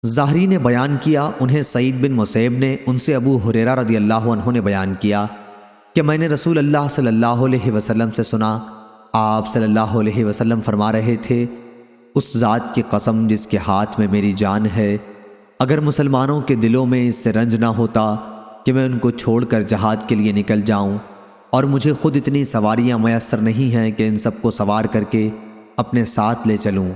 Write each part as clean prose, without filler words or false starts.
ظاہری نے بیان کیا، انہیں سعید بن مسیب نے، ان سے ابو ہریرہ رضی اللہ عنہ نے بیان کیا کہ میں نے رسول اللہ صلی اللہ علیہ وسلم سے سنا، آپ صلی اللہ علیہ وسلم فرما رہے تھے، اس ذات کی قسم جس کے ہاتھ میں میری جان ہے، اگر مسلمانوں کے دلوں میں اس سے رنج نہ ہوتا کہ میں ان کو چھوڑ کر جہاد کے لیے نکل جاؤں، اور مجھے خود اتنی سواریاں میسر نہیں ہیں کہ ان سب کو سوار کر کے اپنے ساتھ لے چلوں،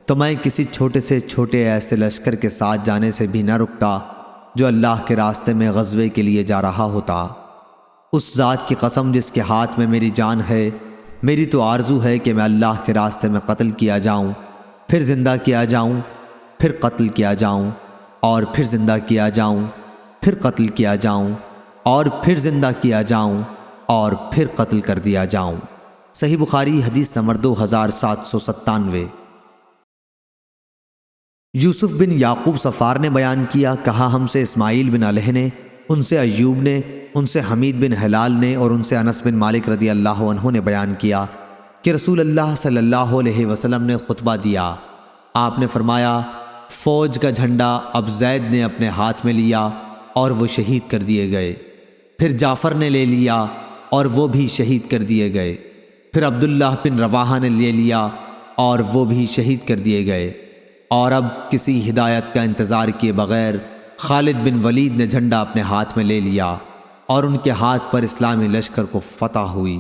تو میں کسی چھوٹے سے چھوٹے ایسے لشکر کے ساتھ جانے سے بھی نہ رکتا جو اللہ کے راستے میں غزوے کے لیے جا رہا ہوتا۔ اس ذات کی قسم جس کے ہاتھ میں میری جان ہے، میری تو آرزو ہے کہ میں اللہ کے راستے میں قتل کیا جاؤں، پھر زندہ کیا جاؤں، پھر قتل کیا جاؤں، اور پھر زندہ کیا جاؤں، پھر قتل کیا جاؤں، اور پھر زندہ کیا جاؤں، اور پھر قتل کر دیا جاؤں۔ صحیح بخاری حدیث نمبر 2797۔ یوسف بن یعقوب صفار نے بیان کیا، کہا ہم سے اسماعیل بن علیہ نے، ان سے ایوب نے، ان سے حمید بن ہلال نے، اور ان سے انس بن مالک رضی اللہ عنہ نے بیان کیا کہ رسول اللہ صلی اللہ علیہ وسلم نے خطبہ دیا۔ آپ نے فرمایا، فوج کا جھنڈا اب زید نے اپنے ہاتھ میں لیا اور وہ شہید کر دیے گئے، پھر جعفر نے لے لیا اور وہ بھی شہید کر دیے گئے، پھر عبداللہ بن رواحہ نے لے لیا اور وہ بھی شہید کر دیے گئے، اور اب کسی ہدایت کا انتظار کیے بغیر خالد بن ولید نے جھنڈا اپنے ہاتھ میں لے لیا اور ان کے ہاتھ پر اسلامی لشکر کو فتح ہوئی۔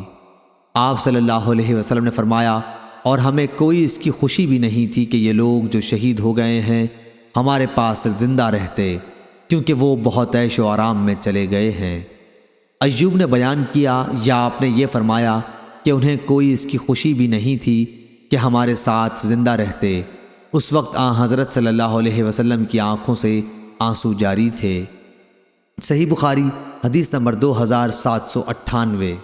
آپ صلی اللہ علیہ وسلم نے فرمایا، اور ہمیں کوئی اس کی خوشی بھی نہیں تھی کہ یہ لوگ جو شہید ہو گئے ہیں ہمارے پاس زندہ رہتے، کیونکہ وہ بہت عیش و آرام میں چلے گئے ہیں۔ ایوب نے بیان کیا، یا آپ نے یہ فرمایا کہ انہیں کوئی اس کی خوشی بھی نہیں تھی کہ ہمارے ساتھ زندہ رہتے، اس وقت حضرت صلی اللہ علیہ وسلم کی آنکھوں سے آنسو جاری تھے۔ صحیح بخاری حدیث نمبر 2798۔